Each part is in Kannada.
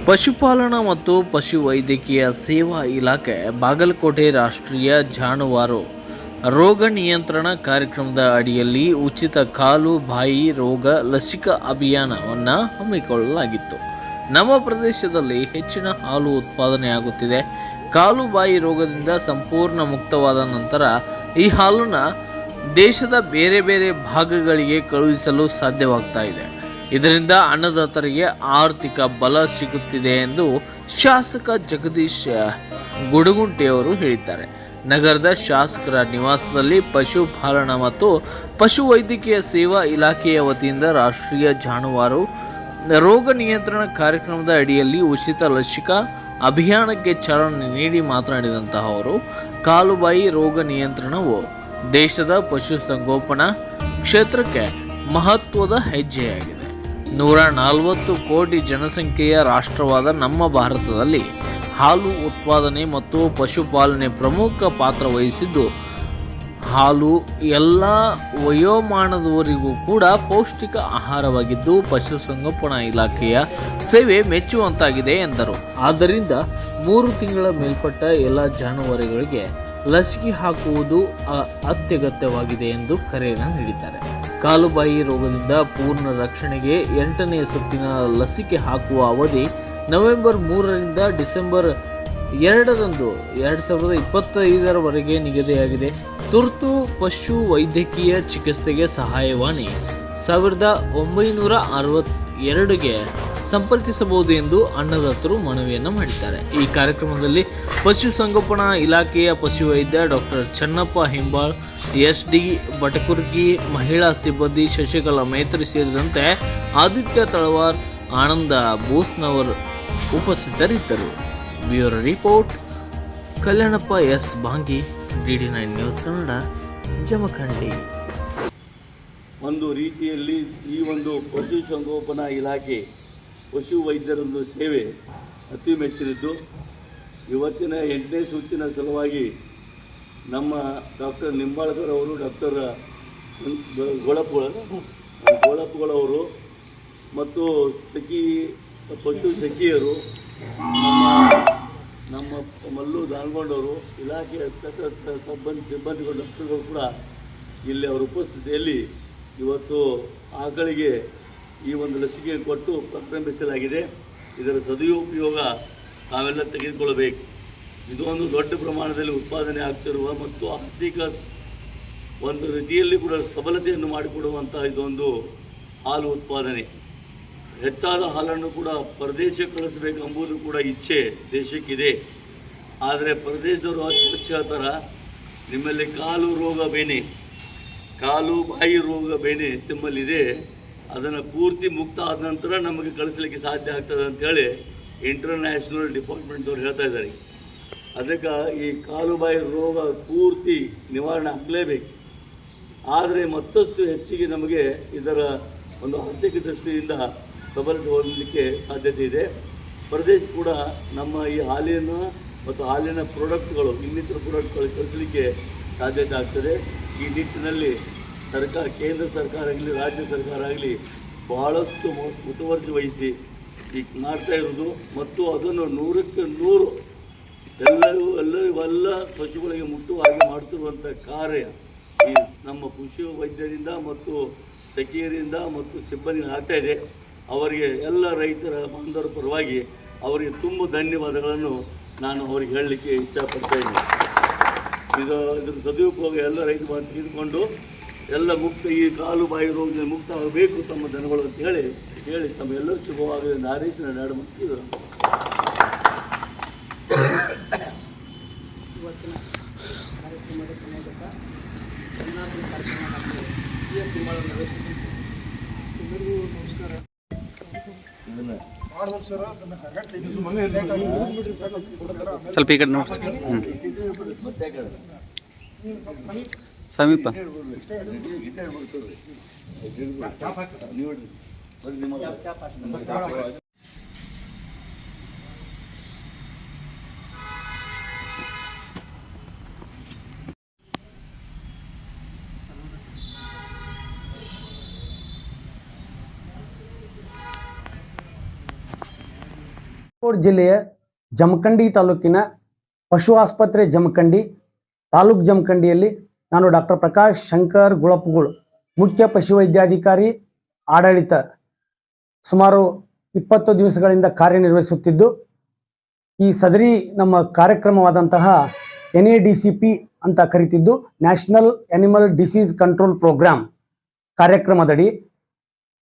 ಪಶುಪಾಲನಾ ಮತ್ತು ಪಶುವೈದ್ಯಕೀಯ ಸೇವಾ ಇಲಾಖೆ ಬಾಗಲಕೋಟೆ ರಾಷ್ಟ್ರೀಯ ಜಾನುವಾರು ರೋಗ ನಿಯಂತ್ರಣ ಕಾರ್ಯಕ್ರಮದ ಅಡಿಯಲ್ಲಿ ಉಚಿತ ಕಾಲು ಬಾಯಿ ರೋಗ ಲಸಿಕಾ ಅಭಿಯಾನವನ್ನು ಹಮ್ಮಿಕೊಳ್ಳಲಾಗಿತ್ತು. ನಮ್ಮ ಪ್ರದೇಶದಲ್ಲಿ ಹೆಚ್ಚಿನ ಹಾಲು ಉತ್ಪಾದನೆಯಾಗುತ್ತಿದೆ. ಕಾಲು ಬಾಯಿ ರೋಗದಿಂದ ಸಂಪೂರ್ಣ ಮುಕ್ತವಾದ ನಂತರ ಈ ಹಾಲನ್ನು ದೇಶದ ಬೇರೆ ಬೇರೆ ಭಾಗಗಳಿಗೆ ಕಳುಹಿಸಲು ಸಾಧ್ಯವಾಗ್ತಾ ಇದೆ. ಇದರಿಂದ ಅನ್ನದಾತರಿಗೆ ಆರ್ಥಿಕ ಬಲ ಸಿಗುತ್ತಿದೆ ಎಂದು ಶಾಸಕ ಜಗದೀಶ್ ಗುಡಗುಂಟೆಯವರು ಹೇಳಿದ್ದಾರೆ. ನಗರದ ಶಾಸಕರ ನಿವಾಸದಲ್ಲಿ ಪಶುಪಾಲನಾ ಮತ್ತು ಪಶುವೈದ್ಯಕೀಯ ಸೇವಾ ಇಲಾಖೆಯ ವತಿಯಿಂದ ರಾಷ್ಟ್ರೀಯ ಜಾನುವಾರು ರೋಗ ನಿಯಂತ್ರಣ ಕಾರ್ಯಕ್ರಮದ ಅಡಿಯಲ್ಲಿ ಉಚಿತ ಲಸಿಕಾ ಅಭಿಯಾನಕ್ಕೆ ಚಾಲನೆ ನೀಡಿ ಮಾತನಾಡಿದಂತಹ ಅವರು, ಕಾಲುಬಾಯಿ ರೋಗ ನಿಯಂತ್ರಣವು ದೇಶದ ಪಶುಸಂಗೋಪನಾ ಕ್ಷೇತ್ರಕ್ಕೆ ಮಹತ್ವದ ಹೆಜ್ಜೆಯಾಗಿದೆ. 140 ಕೋಟಿ ಜನಸಂಖ್ಯೆಯ ರಾಷ್ಟ್ರವಾದ ನಮ್ಮ ಭಾರತದಲ್ಲಿ ಹಾಲು ಉತ್ಪಾದನೆ ಮತ್ತು ಪಶುಪಾಲನೆ ಪ್ರಮುಖ ಪಾತ್ರ ವಹಿಸಿದ್ದು, ಹಾಲು ಎಲ್ಲ ವಯೋಮಾನದವರಿಗೂ ಕೂಡ ಪೌಷ್ಟಿಕ ಆಹಾರವಾಗಿದ್ದು ಪಶುಸಂಗೋಪನಾ ಇಲಾಖೆಯ ಸೇವೆ ಮೆಚ್ಚುವಂತಾಗಿದೆ ಎಂದರು. ಆದ್ದರಿಂದ 3 ತಿಂಗಳ ಮೇಲ್ಪಟ್ಟ ಎಲ್ಲ ಜಾನುವಾರುಗಳಿಗೆ ಲಸಿಕೆ ಹಾಕುವುದು ಅತ್ಯಗತ್ಯವಾಗಿದೆ ಎಂದು ಕರೆಯನ್ನು ನೀಡಿದ್ದಾರೆ. ಕಾಲುಬಾಯಿ ರೋಗದಿಂದ ಪೂರ್ಣ ರಕ್ಷಣೆಗೆ 8ನೇ ಸುತ್ತಿನ ಲಸಿಕೆ ಹಾಕುವ ಅವಧಿ ನವೆಂಬರ್ 3ರಿಂದ ಡಿಸೆಂಬರ್ 2ರಂದು 2025ರವರೆಗೆ ನಿಗದಿಯಾಗಿದೆ. ತುರ್ತು ಪಶು ವೈದ್ಯಕೀಯ ಚಿಕಿತ್ಸೆಗೆ ಸಹಾಯವಾಣಿ 1962ಗೆ ಸಂಪರ್ಕಿಸಬಹುದು ಎಂದು ಅನ್ನದಾತರು ಮನವಿಯನ್ನು ಮಾಡಿದ್ದಾರೆ. ಈ ಕಾರ್ಯಕ್ರಮದಲ್ಲಿ ಪಶುಸಂಗೋಪನಾ ಇಲಾಖೆಯ ಪಶುವೈದ್ಯ ಡಾಕ್ಟರ್ ಚನ್ನಪ್ಪ ಹಿಂಬಾಳ್, SD ಬಟಕುರ್ಗಿ, ಮಹಿಳಾ ಸಿಬ್ಬಂದಿ ಶಶಿಕಲಾ ಮೈತ್ರಿ ಸೇರಿದಂತೆ ಆದಿತ್ಯ ತಳವಾರ್, ಆನಂದ ಬೋಸ್ನವರ್ ಉಪಸ್ಥಿತರಿದ್ದರು. Bureau report Kalyanappa S Bangi, DD9 news Kannada, Jamkhandi. ಒಂದು ರೀತಿಯಲ್ಲಿ ಈ ಒಂದು ಪಶುಸಂಗೋಪನಾ ಇಲಾಖೆ ಪಶು ವೈದ್ಯರೊಂದು ಸೇವೆ ಅತಿ ಮೆಚ್ಚಿದ್ದು. ಇವತ್ತಿನ 8ನೇ ಸುತ್ತಿನ ಸಲುವಾಗಿ ನಮ್ಮ ಡಾಕ್ಟರ್ ನಿಂಬಾಳ್ಕರ್ ಅವರು, ಡಾಕ್ಟರ್ ಗೋಳಪ್ಪಗಳವರು ಮತ್ತು ಪಶು ಸಖಿಯರು, ನಮ್ಮ ಮಲ್ಲು ದಾಲ್ಗೊಂಡವರು, ಇಲಾಖೆಯ ಸಿಬ್ಬಂದಿಗಳು, ಡಾಕ್ಟರ್ಗಳು ಕೂಡ ಇಲ್ಲಿ ಅವರ ಉಪಸ್ಥಿತಿಯಲ್ಲಿ ಇವತ್ತು ಆಕಳಿಗೆ ಈ ಒಂದು ಲಸಿಕೆ ಕೊಟ್ಟು ಪ್ರಾರಂಭಿಸಲಾಗಿದೆ. ಇದರ ಸದುಪಯೋಗ ತಾವೆಲ್ಲ ತೆಗೆದುಕೊಳ್ಳಬೇಕು. ಇದು ಒಂದು ದೊಡ್ಡ ಪ್ರಮಾಣದಲ್ಲಿ ಉತ್ಪಾದನೆ ಆಗ್ತಿರುವ ಮತ್ತು ಆರ್ಥಿಕ ಒಂದು ರೀತಿಯಲ್ಲಿ ಕೂಡ ಸಬಲತೆಯನ್ನು ಮಾಡಿಕೊಡುವಂಥ ಇದೊಂದು ಹಾಲು ಉತ್ಪಾದನೆ. ಹೆಚ್ಚಾದ ಹಾಲನ್ನು ಕೂಡ ಪರದೇಶಕ್ಕೆ ಕಳಿಸಬೇಕೆಂಬುದು ಕೂಡ ಇಚ್ಛೆ ದೇಶಕ್ಕಿದೆ. ಆದರೆ ಪರದೇಶದವರು ಅಚ್ಚ ಥರ ನಿಮ್ಮಲ್ಲಿ ಕಾಲು ಬಾಯಿ ರೋಗ ಬೇನೆ ನಿಮ್ಮಲ್ಲಿದೆ, ಅದನ್ನು ಪೂರ್ತಿ ಮುಕ್ತ ಆದ ನಂತರ ನಮಗೆ ಕಳಿಸಲಿಕ್ಕೆ ಸಾಧ್ಯ ಆಗ್ತದೆ ಅಂಥೇಳಿ ಇಂಟರ್ನ್ಯಾಷನಲ್ ಡಿಪಾರ್ಟ್ಮೆಂಟ್ದವ್ರು ಹೇಳ್ತಾ ಇದ್ದಾರೆ. ಅದಕ್ಕೆ ಈ ಕಾಲುಬಾಯಿ ರೋಗ ಪೂರ್ತಿ ನಿವಾರಣೆ ಆಗಲೇಬೇಕು. ಆದರೆ ಮತ್ತಷ್ಟು ಹೆಚ್ಚಿಗೆ ನಮಗೆ ಇದರ ಒಂದು ಆರ್ಥಿಕ ದೃಷ್ಟಿಯಿಂದ ಸಬಲತೆ ಹೊಂದಲಿಕ್ಕೆ ಸಾಧ್ಯತೆ ಇದೆ. ಪ್ರದೇಶ ಕೂಡ ನಮ್ಮ ಈ ಹಾಲಿನ ಮತ್ತು ಹಾಲಿನ ಪ್ರಾಡಕ್ಟ್ಗಳು, ಇನ್ನಿತರ ಪ್ರಾಡಕ್ಟ್ಗಳು ಕಳಿಸಲಿಕ್ಕೆ ಸಾಧ್ಯತೆ ಆಗ್ತದೆ. ಈ ನಿಟ್ಟಿನಲ್ಲಿ ಕೇಂದ್ರ ಸರ್ಕಾರ ಆಗಲಿ ರಾಜ್ಯ ಸರ್ಕಾರ ಆಗಲಿ ಬಹಳಷ್ಟು ಮುತುವರ್ಜಿ ವಹಿಸಿ ಈಗ ಮಾಡ್ತಾ ಇರೋದು ಮತ್ತು ಅದನ್ನು 100ಕ್ಕೆ 100 ಎಲ್ಲ ಪಶುಗಳಿಗೆ ಮುಟ್ಟುವಾಗಿ ಮಾಡ್ತಿರುವಂಥ ಕಾರ್ಯ ಈ ನಮ್ಮ ಪಶು ವೈದ್ಯರಿಂದ ಮತ್ತು ಸಖಿಯರಿಂದ ಮತ್ತು ಸಿಬ್ಬಂದಿ ಆಗ್ತಾ ಇದೆ. ಅವರಿಗೆ ಎಲ್ಲ ರೈತರ ಬಾಂಧವರ ಪರವಾಗಿ ಅವರಿಗೆ ತುಂಬ ಧನ್ಯವಾದಗಳನ್ನು ನಾನು ಅವರಿಗೆ ಹೇಳಲಿಕ್ಕೆ ಇಚ್ಛಪಡ್ತಾ ಇದ್ದೀನಿ. ಇದರ ಸದುಪಯೋಗ ಎಲ್ಲ ರೈತ ಬಾಂಧವರು ತೆಗೆದುಕೊಂಡು ಎಲ್ಲ ಮುಕ್ತ ಈ ಕಾಲು ಬಾಯಿ ರೋಗದಿಂದ ಮುಕ್ತ ಆಗಬೇಕು ತಮ್ಮ ದನಗಳು ಅಂತ ಹೇಳಿ ತಮ್ಮ ಎಲ್ಲರೂ ಶುಭವಾಗಲಿ ಎಂದು ಹಾರೈಸಿ ನಾನು ಎರಡು ಮಾತು ಇವತ್ತಿನ ಕಾರ್ಯಕ್ರಮದ ಸಂಯೋಜಕ ಕರ್ನಾಟಕ ಕಾರ್ಯಕ್ರಮ CS ನಿಂಬಾಳ್ ಎಲ್ಲರಿಗೂ ನಮಸ್ಕಾರ. ಸ್ವಲ್ಪ ಈ ಕಡೆ ನೋಡಿ ಸಮೀಪ ಬಾಗಲಕೋಟೆ ಜಿಲ್ಲೆಯ ಜಮಖಂಡಿ ತಾಲೂಕಿನ ಪಶು ಆಸ್ಪತ್ರೆ ಜಮಖಂಡಿ ತಾಲೂಕು ಜಮಖಂಡಿಯಲ್ಲಿ ನಾನು ಡಾಕ್ಟರ್ ಪ್ರಕಾಶ್ ಶಂಕರ್ ಗುಳಪ್ಗುಳ್ ಮುಖ್ಯ ಪಶುವೈದ್ಯಾಧಿಕಾರಿ ಆಡಳಿತ ಸುಮಾರು 20 ದಿವಸಗಳಿಂದ ಕಾರ್ಯನಿರ್ವಹಿಸುತ್ತಿದ್ದು, ಈ ಸದರಿ ನಮ್ಮ ಕಾರ್ಯಕ್ರಮವಾದಂತಹ NADCP ಅಂತ ಕರೀತಿದ್ದು national animal disease control program ಕಾರ್ಯಕ್ರಮದಡಿ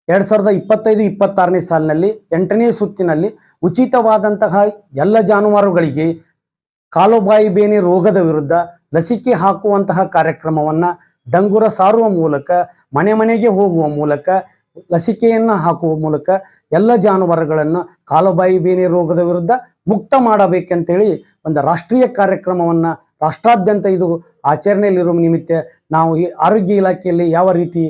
2025-26ನೇ ಸಾಲಿನಲ್ಲಿ 8ನೇ ಸುತ್ತಿನಲ್ಲಿ ಉಚಿತವಾದಂತಹ ಎಲ್ಲ ಜಾನುವಾರುಗಳಿಗೆ ಕಾಲುಬಾಯಿ ಬೇನೆ ರೋಗದ ವಿರುದ್ಧ ಲಸಿಕೆ ಹಾಕುವಂತಹ ಕಾರ್ಯಕ್ರಮವನ್ನು ಡಂಗುರ ಸಾರುವ ಮೂಲಕ ಮನೆ ಮನೆಗೆ ಹೋಗುವ ಮೂಲಕ ಲಸಿಕೆಯನ್ನು ಹಾಕುವ ಮೂಲಕ ಎಲ್ಲ ಜಾನುವಾರುಗಳನ್ನು ಕಾಲುಬಾಯಿ ಬೇನೆ ರೋಗದ ವಿರುದ್ಧ ಮುಕ್ತ ಮಾಡಬೇಕಂತೇಳಿ ಒಂದು ರಾಷ್ಟ್ರೀಯ ಕಾರ್ಯಕ್ರಮವನ್ನು ರಾಷ್ಟ್ರಾದ್ಯಂತ ಇದು ಆಚರಣೆಯಲ್ಲಿರುವ ನಿಮಿತ್ತ ನಾವು ಈ ಆರೋಗ್ಯ ಇಲಾಖೆಯಲ್ಲಿ ಯಾವ ರೀತಿ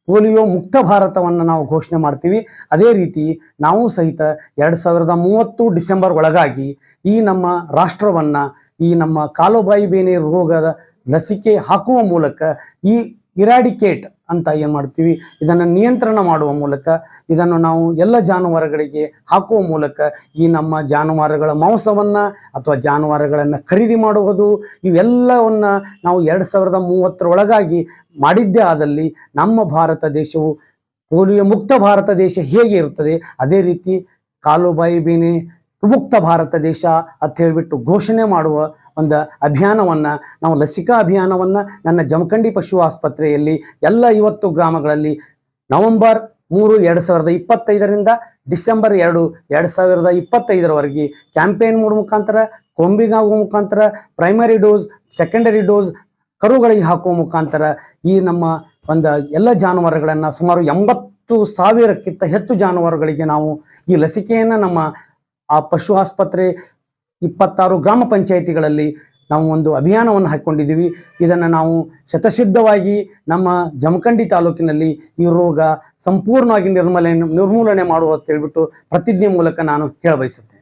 ಪೋಲಿಯೋ ಮುಕ್ತ ಭಾರತವನ್ನು ನಾವು ಘೋಷಣೆ ಮಾಡ್ತೀವಿ, ಅದೇ ರೀತಿ ನಾವು ಸಹಿತ 2030 ಡಿಸೆಂಬರ್ ಒಳಗಾಗಿ ಈ ನಮ್ಮ ರಾಷ್ಟ್ರವನ್ನು ಈ ನಮ್ಮ ಕಾಲುಬಾಯಿ ಬೇನೆ ರೋಗದ ಲಸಿಕೆ ಹಾಕುವ ಮೂಲಕ ಈ ಇರಾಡಿಕೇಟ್ ಅಂತ ಏನು ಮಾಡ್ತೀವಿ ಇದನ್ನು ನಿಯಂತ್ರಣ ಮಾಡುವ ಮೂಲಕ ಇದನ್ನು ನಾವು ಎಲ್ಲ ಜಾನುವಾರುಗಳಿಗೆ ಹಾಕುವ ಮೂಲಕ ಈ ನಮ್ಮ ಜಾನುವಾರುಗಳ ಮಾಂಸವನ್ನು ಅಥವಾ ಜಾನುವಾರುಗಳನ್ನು ಖರೀದಿ ಮಾಡುವುದು ಇವೆಲ್ಲವನ್ನು ನಾವು 2030 ಒಳಗಾಗಿ ಮಾಡಿದ್ದೇ ಆದಲ್ಲಿ ನಮ್ಮ ಭಾರತ ದೇಶವು ಪೋಲಿಯೋ ಮುಕ್ತ ಭಾರತ ದೇಶ ಹೇಗೆ ಇರುತ್ತದೆ ಅದೇ ರೀತಿ ಕಾಲುಬಾಯಿ ಬೇನೆ ಮುಕ್ತ ಭಾರತ ದೇಶ ಅಂತ ಹೇಳಿಬಿಟ್ಟು ಘೋಷಣೆ ಮಾಡುವ ಒಂದು ಅಭಿಯಾನವನ್ನು ನಾವು ಲಸಿಕಾ ಅಭಿಯಾನವನ್ನು ನನ್ನ ಜಮಖಂಡಿ ಪಶು ಆಸ್ಪತ್ರೆಯಲ್ಲಿ ಎಲ್ಲ 50 ಗ್ರಾಮಗಳಲ್ಲಿ ನವೆಂಬರ್ 3, 2025ರಿಂದ ಡಿಸೆಂಬರ್ 2, 2025ರವರೆಗೆ ಕ್ಯಾಂಪೇನ್ ಮಾಡುವ ಮುಖಾಂತರ, ಕೊಂಬಿಗೆ ಆಗುವ ಮುಖಾಂತರ, ಪ್ರೈಮರಿ ಡೋಸ್, ಸೆಕೆಂಡರಿ ಡೋಸ್ ಕರುಗಳಿಗೆ ಹಾಕುವ ಮುಖಾಂತರ ಈ ನಮ್ಮ ಒಂದು ಎಲ್ಲ ಜಾನುವಾರುಗಳನ್ನು ಸುಮಾರು 80,000ಕ್ಕಿಂತ ಹೆಚ್ಚು ಜಾನುವಾರುಗಳಿಗೆ ನಾವು ಈ ಲಸಿಕೆಯನ್ನು ನಮ್ಮ ಆ ಪಶು ಆಸ್ಪತ್ರೆ 26 ಗ್ರಾಮ ಪಂಚಾಯಿತಿಗಳಲ್ಲಿ ನಾವು ಒಂದು ಅಭಿಯಾನವನ್ನು ಹಾಕ್ಕೊಂಡಿದ್ದೀವಿ. ಇದನ್ನು ನಾವು ಶತಸಿದ್ಧವಾಗಿ ನಮ್ಮ ಜಮಖಂಡಿ ತಾಲೂಕಿನಲ್ಲಿ ಈ ರೋಗ ಸಂಪೂರ್ಣವಾಗಿ ನಿರ್ಮೂಲನೆ ಮಾಡುವ ಅಂತ ಹೇಳ್ಬಿಟ್ಟು ಪ್ರತಿಜ್ಞೆ ಮೂಲಕ ನಾನು ಹೇಳಬಯಸುತ್ತೇನೆ.